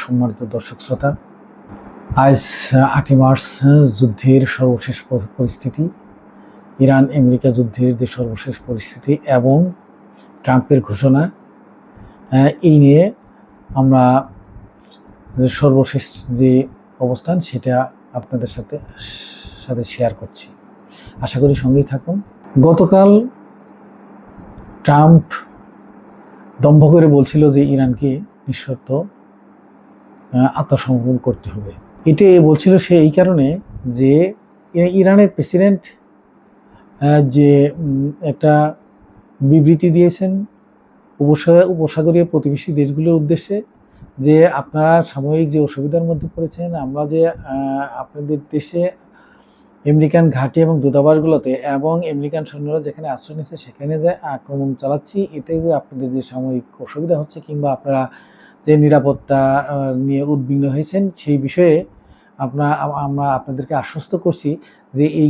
সম্মানিত দর্শক শ্রোতা, আজ 8ই মার্চ যুদ্ধের সর্বশেষ পরিস্থিতি, ইরান আমেরিকা যুদ্ধের যে সর্বশেষ পরিস্থিতি এবং ট্রাম্পের ঘোষণা, এই নিয়ে আমরা যে সর্বশেষ যে অবস্থান সেটা আপনাদের সাথে শেয়ার করছি। আশা করি সঙ্গেই থাকুন। গতকাল ট্রাম্প দম্ভ করে বলছিল যে ইরানকে নিঃশর্ত আত্মসমর্পণ করতে হবে। এটা বলছিল সে এই কারণে যে ইরানের প্রেসিডেন্ট যে একটা বিবৃতি দিয়েছেন উপসাগরীয় প্রতিবেশী দেশগুলোর উদ্দেশ্যে, যে আপনারা সাময়িক যে অসুবিধার মধ্যে পড়েছেন, আমরা যে আপনাদের দেশে আমেরিকান ঘাঁটি এবং দূতাবাসগুলোতে এবং আমেরিকান সৈন্যরা যেখানে আশ্রয় নিচ্ছে সেখানে যে আক্রমণ চালাচ্ছি, এতে যে আপনাদের যে সাময়িক অসুবিধা হচ্ছে কিংবা আপনারা যে নিরাপত্তা নিয়ে উদ্বিগ্ন হয়েছেন, সেই বিষয়ে আমরা আপনাদেরকে আশ্বস্ত করছি যে এই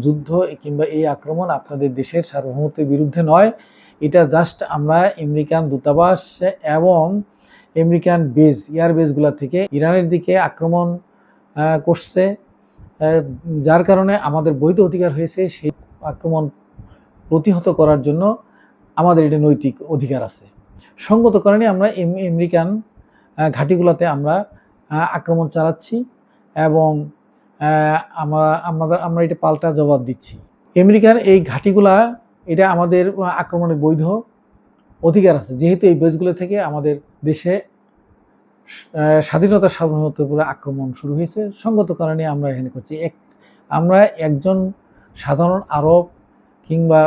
যুদ্ধ কিংবা এই আক্রমণ আপনাদের দেশের সার্বভৌমত্বের বিরুদ্ধে নয়। এটা জাস্ট আমরা আমেরিকান দূতাবাস এবং আমেরিকান এয়ার বেসগুলো থেকে ইরানের দিকে আক্রমণ করছে, যার কারণে আমাদের বৈধ অধিকার হয়েছে সেই আক্রমণ প্রতিহত করার জন্য আমাদের এটা নৈতিক অধিকার আছে। সঙ্গত কারণে আমরা আমেরিকান ঘাঁটিগুলোতে আমরা আক্রমণ চালাচ্ছি এবং আমরা এটা পাল্টা জবাব দিচ্ছি। আমেরিকার এই ঘাঁটিগুলা এটা আমাদের আক্রমণের বৈধ অধিকার আছে, যেহেতু এই বেসগুলো থেকে আমাদের দেশে স্বাধীনতার সার্বভৌমত্বের উপরে আক্রমণ শুরু হয়েছে। সঙ্গত কারণে আমরা এখানে করছি। আমরা একজন সাধারণ আরব কিংবা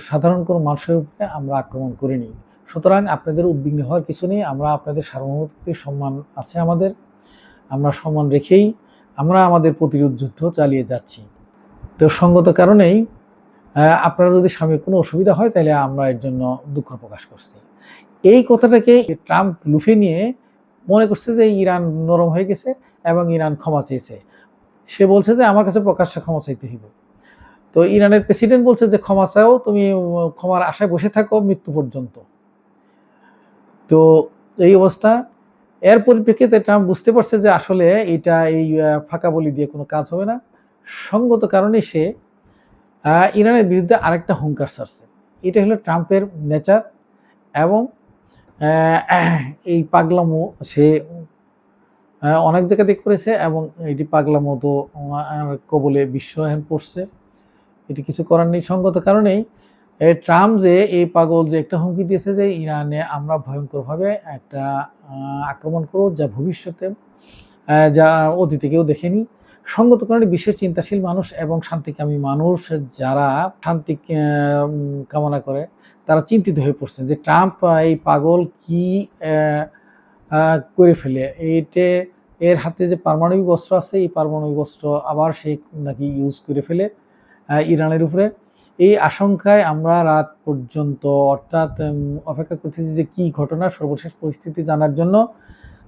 সাধারণ কোনো মানুষের উপরে আমরা আক্রমণ করিনি, সুতরাং আপনাদের উদ্বিগ্ন হওয়ার কিছু নেই। আমরা আপনাদের সার্বভৌমত্বের সম্মান আছে আমরা সম্মান রেখেই আমরা আমাদের প্রতিরোধ যুদ্ধ চালিয়ে যাচ্ছি। তো সঙ্গত কারণেই আপনারা যদি সাময়িক কোনো অসুবিধা হয় তাহলে আমরা এর জন্য দুঃখ প্রকাশ করছি। এই কথাটাকে ট্রাম্প লুফে নিয়ে মনে করছে যে ইরান নরম হয়ে গেছে এবং ইরান ক্ষমা চেয়েছে। সে বলছে যে আমার কাছে প্রকাশ্যে ক্ষমা চাইতে হবে। তো ইরানের প্রেসিডেন্ট বলছে যে ক্ষমা চাও, তুমি ক্ষমার আশায় বসে থাকো মৃত্যু পর্যন্ত। তো এই অবস্থা। এর পরিপ্রেক্ষিতে ট্রাম্প বুঝতে পারছে যে আসলে এটা এই ফাঁকা বলি দিয়ে কোনো কাজ হবে না। সঙ্গত কারণে সে ইরানের বিরুদ্ধে আরেকটা হুঙ্কার ছাড়ছে। এটা হলো ট্রাম্পের নেচার এবং এই পাগলামো সে অনেক জায়গাতে করেছে এবং এটি পাগলামো তো কবলে বিশ্ব এখন পড়ছে। এটি কিছু করার নেই। সঙ্গত কারণেই ট্রাম্প যে এই পাগল যে একটা হুমকি দিয়েছে যে ইরানে আমরা ভয়ঙ্করভাবে একটা আক্রমণ করব, যা ভবিষ্যতে যা অতীতে কেউ দেখেনি। সঙ্গত কারণে বিশ্বের চিন্তাশীল মানুষ এবং শান্তিকামী মানুষ যারা শান্তি কামনা করে তারা চিন্তিত হয়ে পড়ছেন যে ট্রাম্প এই পাগল কি করে ফেলে। এর হাতে যে পারমাণবিক অস্ত্র আছে, এই পারমাণবিক অস্ত্র আবার সে নাকি ইউজ করে ফেলে ইরানের উপরে। এই আশঙ্কায় আমরা রাত পর্যন্ত অর্থাৎ অপেক্ষা করতেছি যে কি ঘটনা, সর্বশেষ পরিস্থিতি জানার জন্য।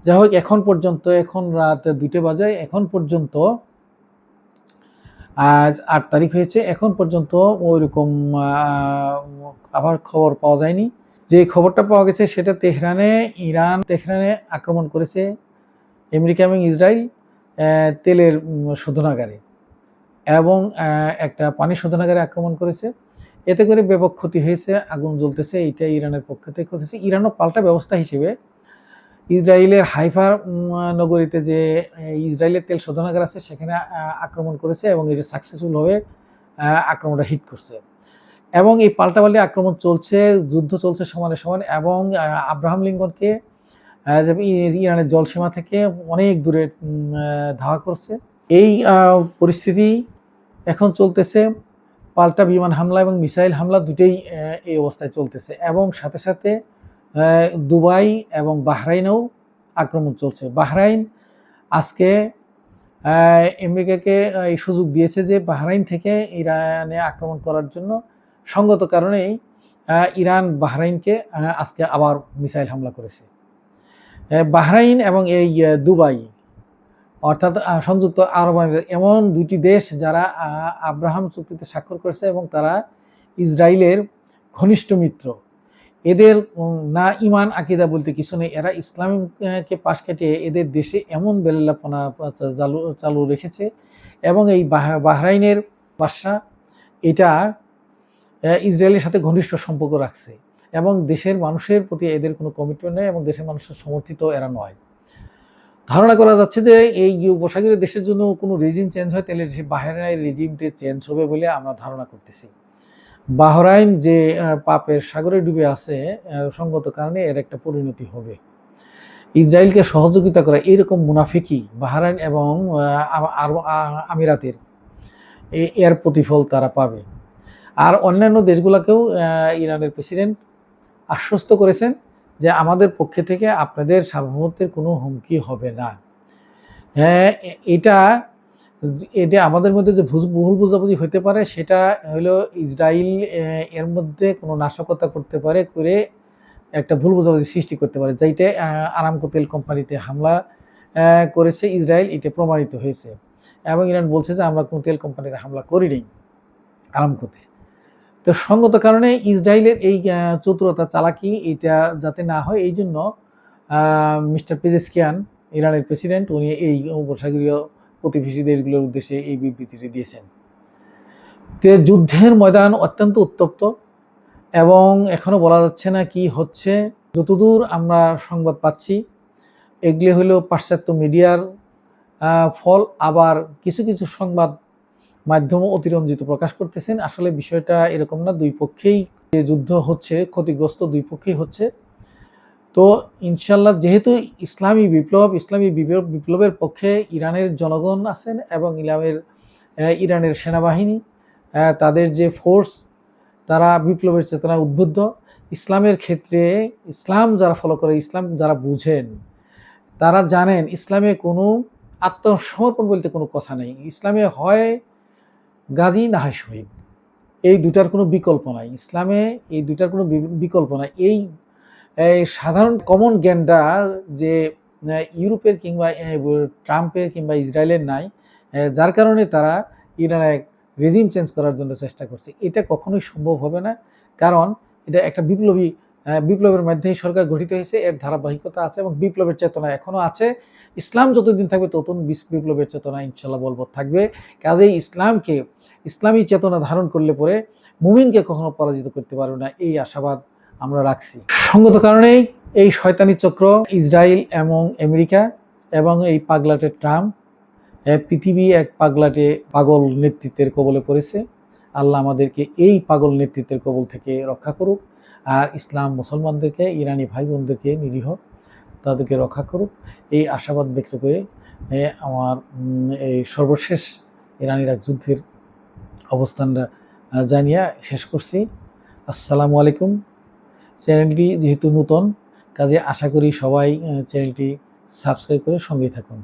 যাই হোক, এখন পর্যন্ত, এখন রাত 2টা বাজে, এখন পর্যন্ত আজ 8 তারিখ হয়েছে, এখন পর্যন্ত ওইরকম আবার খবর পাওয়া যায়নি। যে খবরটা পাওয়া গেছে সেটা তেহরানে আক্রমণ করেছে আমেরিকা এবং ইসরায়েল তেলের শোধনাগারে এবং একটা পানি শোধনাগারে আক্রমণ করেছে। এতে করে ব্যাপক ক্ষতি হয়েছে, আগুন জ্বলতেছে। এইটা ইরানের পক্ষ থেকে হতেছে। ইরানও পাল্টা ব্যবস্থা হিসেবে ইসরায়েলের হাইফা নগরীতে যে ইসরায়েলের তেল শোধনাগার আছে সেখানে আক্রমণ করেছে এবং এটা সাকসেসফুলভাবে আক্রমণটা হিট করছে। এবং এই পাল্টাপাল্টি আক্রমণ চলছে, যুদ্ধ চলছে সমানে সমান। এবং আব্রাহাম লিঙ্কনকে ইরানের জলসীমা থেকে অনেক দূরে ধাওয়া করছে। এই পরিস্থিতি এখন চলতেছে। পাল্টা বিমান হামলা এবং মিসাইল হামলা দুটোই এই অবস্থায় চলতেছে এবং সাথে সাথে দুবাই এবং বাহরাইনেও আক্রমণ চলছে। বাহরাইন আজকে আমেরিকাকে এই সুযোগ দিয়েছে যে বাহরাইন থেকে ইরানে আক্রমণ করার জন্য। সঙ্গত কারণেই ইরান বাহরাইনকে আজকে আবার মিসাইল হামলা করেছে। বাহরাইন এবং এই দুবাই অর্থাৎ সংযুক্ত আরব আমিরাত এমন দুইটি দেশ যারা আব্রাহাম চুক্তিতে স্বাক্ষর করেছে এবং তারা ইসরায়েলের ঘনিষ্ঠ মিত্র। এদের না ইমান আকিদা বলতে কিছু নেই। এরা ইসলামকে পাশ কাটিয়ে এদের দেশে এমন বেলেল্লাপনা চালু রেখেছে। এবং এই বাহরাইনের বাদশা এটা ইসরায়েলের সাথে ঘনিষ্ঠ সম্পর্ক রাখছে এবং দেশের মানুষের প্রতি এদের কোনো কমিটমেন্ট নেই এবং দেশের মানুষের সমর্থিত এরা নয়। ধারণা করা যাচ্ছে যে এই উপসাগরীয় দেশের জন্য কোনো রেজিম চেঞ্জ হয় তাহলে বাহরাইনের রেজিমটা চেঞ্জ হবে বলে আমরা ধারণা করতেছি। বাহরাইন যে পাপের সাগরে ডুবে আছে সঙ্গত কারণে এর একটা পরিণতি হবে। ইসরায়েলকে সহযোগিতা করা এইরকম মুনাফিকি বাহরাইন এবং আমিরাতের এর প্রতিফল তারা পাবে। আর অন্যান্য দেশগুলোকেও ইরানের প্রেসিডেন্ট আশ্বস্ত করেছেন যে আমাদের পক্ষে থেকে আপনাদের সার্বভৌমত্বের কোনো হুমকি হবে না। হ্যাঁ, এটা আমাদের মধ্যে যে ভুল বোঝাবুঝি হতে পারে সেটা হলো ইসরায়েল এর মধ্যে কোনো নাশকতা করতে পারে, করে একটা ভুল বোঝাবুঝি সৃষ্টি করতে পারে, যেটা আরামকো তেল কোম্পানিতে হামলা করেছে ইসরায়েল, এটা প্রমাণিত হয়েছে। এবং ইরান বলছে যে আমরা কোনো তেল কোম্পানিতে হামলা করিনি আরামকোতে। তো সঙ্গত কারণে ইসরায়েলের এই চতুরতা চালাকি এটা যাতে না হয় এই জন্য মিস্টার পেজেশকিয়ান ইরানের প্রেসিডেন্ট উনি এই উপসাগরীয় প্রতিবেশী দেশগুলোর উদ্দেশ্যে এই বিবৃতিটি দিয়েছেন। তো যুদ্ধের ময়দান অত্যন্ত উত্তপ্ত এবং এখনো বলা যাচ্ছে না কি হচ্ছে। যতদূর আমরা সংবাদ পাচ্ছি এগুলি হলো পাশ্চাত্য মিডিয়ার ফল, আবার কিছু কিছু সংবাদ মাধ্যম অতিরঞ্জিত প্রকাশ করতেছেন। আসলে বিষয়টা এরকম না, দুই পক্ষেই যে যুদ্ধ হচ্ছে ক্ষতিগ্রস্ত দুই পক্ষেই হচ্ছে। তো ইনশাল্লাহ যেহেতু ইসলামী বিপ্লবের পক্ষে ইরানের জনগণ আছেন এবং ইরানের সেনাবাহিনী তাদের যে ফোর্স তারা বিপ্লবের চেতনায় উদ্বুদ্ধ। ইসলামের ক্ষেত্রে ইসলাম যারা ফলো করে, ইসলাম যারা বুঝেন তারা জানেন ইসলামে কোনো আত্মসমর্পণ বলতে কোনো কথা নেই। ইসলামে হয় গাজী না হয় শহীদ, এই দুটার কোনো বিকল্প নাই। ইসলামে এই দুটার কোনো বিকল্প নাই। এই সাধারণ কমন জ্ঞানটা যে ইউরোপের কিংবা ট্রাম্পের কিংবা ইসরায়েলের নাই, যার কারণে তারা ইরানের রেজিম চেঞ্জ করার জন্য চেষ্টা করছে। এটা কখনোই সম্ভব হবে না, কারণ এটা একটা বিপ্লবের মাধ্যমেই সরকার গঠিত হয়েছে, এর ধারাবাহিকতা আছে এবং বিপ্লবের চেতনা এখনও আছে। ইসলাম যতদিন থাকবে ততদিন বিপ্লবের চেতনা ইনশাল্লাহ বলবৎ থাকবে। কাজেই ইসলামী চেতনা ধারণ করলে পরে মুমিনকে কখনো পরাজিত করতে পারবে না, এই আশাবাদ আমরা রাখছি। সঙ্গত কারণেই এই শয়তানি চক্র ইসরায়েল এবং আমেরিকা এবং এই পাগলাটে ট্রাম্প, পৃথিবী এক পাগল নেতৃত্বের কবলে পড়েছে। আল্লাহ আমাদেরকে এই পাগল নেতৃত্বের কবল থেকে রক্ষা করুক, আর ইসলাম মুসলমানদেরকে, ইরানি ভাই বোনদেরকে, নিরীহ তাদেরকে রক্ষা করুক, এই আশাবাদ ব্যক্ত করে আমার এই সর্বশেষ ইরান ইরাক যুদ্ধের অবস্থানটা জানিয়ে শেষ করছি। আসসালামু আলাইকুম। চ্যানেলটি যেহেতু নতুন, কাজে আশা করি সবাই চ্যানেলটি সাবস্ক্রাইব করে সঙ্গেই থাকুন।